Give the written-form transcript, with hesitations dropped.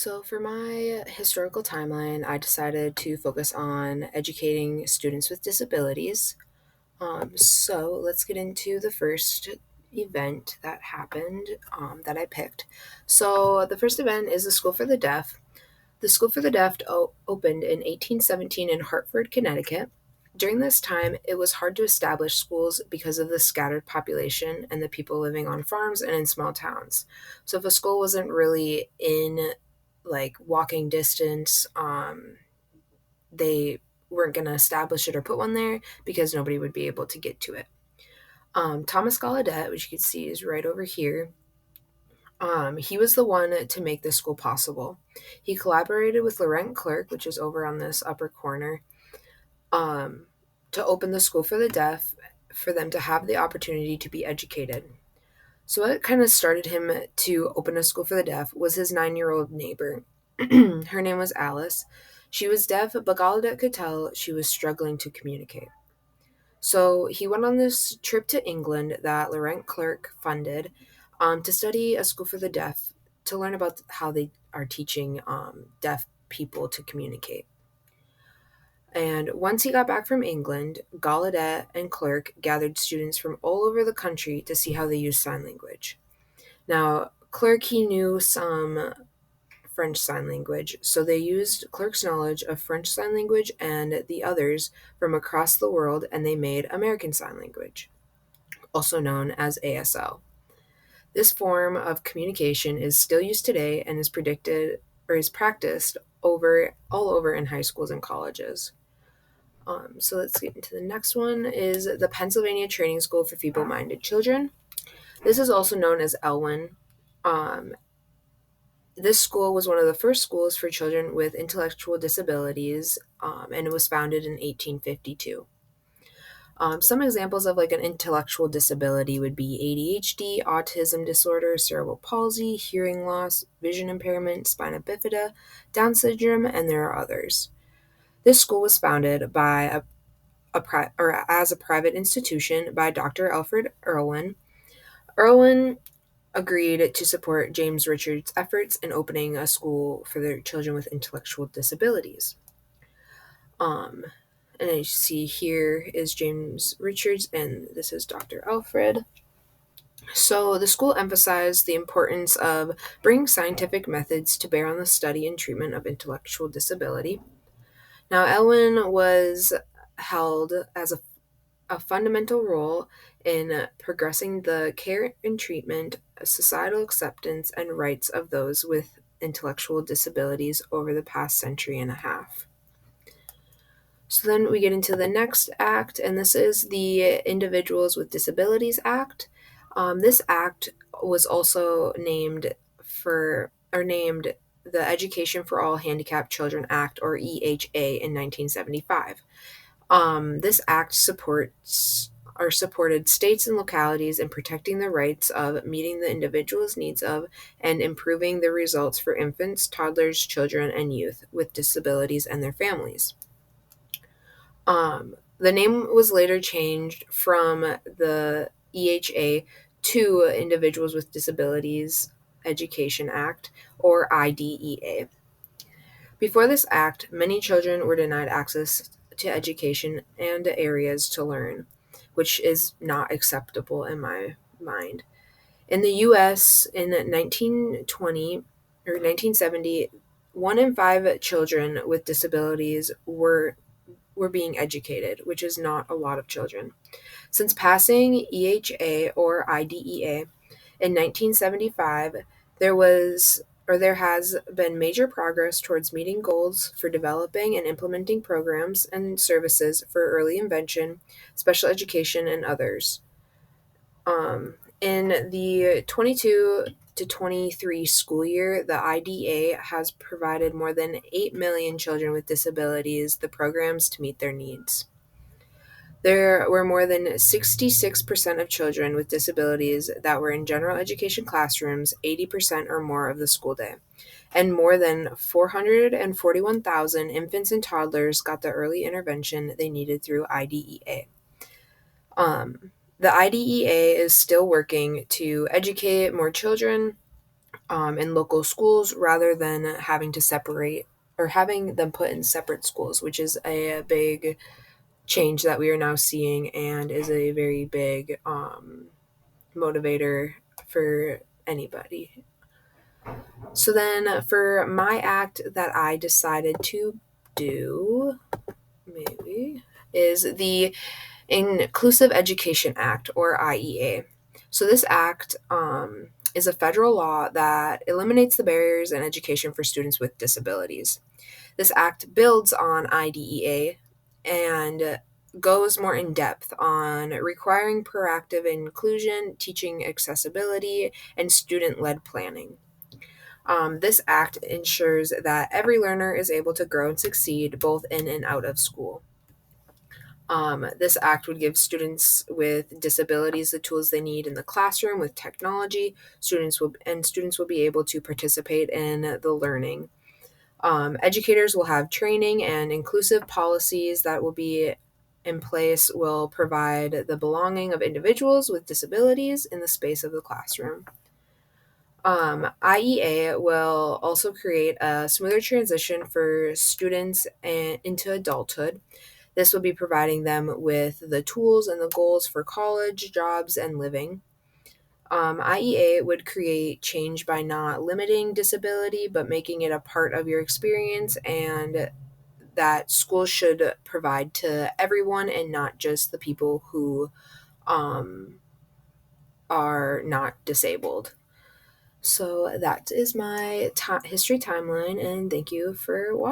So, for my historical timeline, I decided to focus on educating students with disabilities. So, let's get into the first event that happened that I picked. So, the first event is the School for the Deaf. The School for the Deaf opened in 1817 in Hartford, Connecticut. During this time, it was hard to establish schools because of the scattered population and the people living on farms and in small towns. So, if a school wasn't really in like walking distance, they weren't going to establish it or put one there because nobody would be able to get to it. Thomas Gallaudet, which you can see is right over here, he was the one to make this school possible. He collaborated with Laurent Clerc, which is over on this upper corner, um, to open the school for the deaf for them to have the opportunity to be educated. So, what kind of started him to open a school for the deaf was his 9-year-old neighbor. Her name was Alice. She was deaf, but Gallaudet could tell she was struggling to communicate. So he went on this trip to England that Laurent Clerc funded to study a school for the deaf to learn about how they are teaching deaf people to communicate. And once he got back from England, Gallaudet and Clerc gathered students from all over the country to see how they use sign language. Now, Clerc, he knew some French Sign Language, so they used Clerc's knowledge of French Sign Language and the others from across the world, and they made American Sign Language, also known as ASL. This form of communication is still used today and is predicted or is practiced all over in high schools and colleges. So let's get into the next one is the Pennsylvania Training School for Feeble-Minded Children. This is also known as Elwyn. Um, This school was one of the first schools for children with intellectual disabilities, and it was founded in 1852. Some examples of like an intellectual disability would be ADHD, autism disorder, cerebral palsy, hearing loss, vision impairment, spina bifida, Down syndrome, and there are others. This school was founded by as a private institution by Dr. Alfred Irwin. Irwin agreed to support James Richards' efforts in opening a school for their children with intellectual disabilities. Um, and as you see here is James Richards, and this is Dr. Alfred. So the school emphasized the importance of bringing scientific methods to bear on the study and treatment of intellectual disability. Now, Elwyn was held as a fundamental role in progressing the care and treatment, societal acceptance, and rights of those with intellectual disabilities over the past century and a half. So then we get into the next act, and this is the Individuals with Disabilities Act. This act was also named the Education for All Handicapped Children Act, or EHA, in 1975. This act supported states and localities in protecting the rights of meeting the individual's needs of and improving the results for infants, toddlers, children, and youth with disabilities and their families. The name was later changed from the EHA to Individuals with Disabilities Education Act, or IDEA. Before this act, many children were denied access to education and areas to learn, which is not acceptable in my mind. In the US in 1920 or 1970, 1 in 5 children with disabilities were being educated, which is not a lot of children. Since passing EHA or IDEA in 1975, there has been major progress towards meeting goals for developing and implementing programs and services for early intervention, special education, and others. In the 22 to 23 school year, the IDA has provided more than 8 million children with disabilities the programs to meet their needs. There were more than 66% of children with disabilities that were in general education classrooms 80% or more of the school day, and more than 441,000 infants and toddlers got the early intervention they needed through IDEA. The IDEA is still working to educate more children in local schools rather than having to separate or having them put in separate schools, which is a big change that we are now seeing and is a very big motivator for anybody. So then for my act that I decided to do, maybe, is the Inclusive Education Act, or IEA. So this act is a federal law that eliminates the barriers in education for students with disabilities. This act builds on IDEA and goes more in depth on requiring proactive inclusion, teaching accessibility, and student led planning. This act ensures that every learner is able to grow and succeed both in and out of school. This act would give students with disabilities the tools they need in the classroom with technology. Students will be able to participate in the learning. Educators will have training, and inclusive policies that will be in place will provide the belonging of individuals with disabilities in the space of the classroom. IEA will also create a smoother transition for students into adulthood. This will be providing them with the tools and the goals for college, jobs, and living. IEA would create change by not limiting disability, but making it a part of your experience, and that schools should provide to everyone and not just the people who um, are not disabled. So that is my history timeline, and thank you for watching.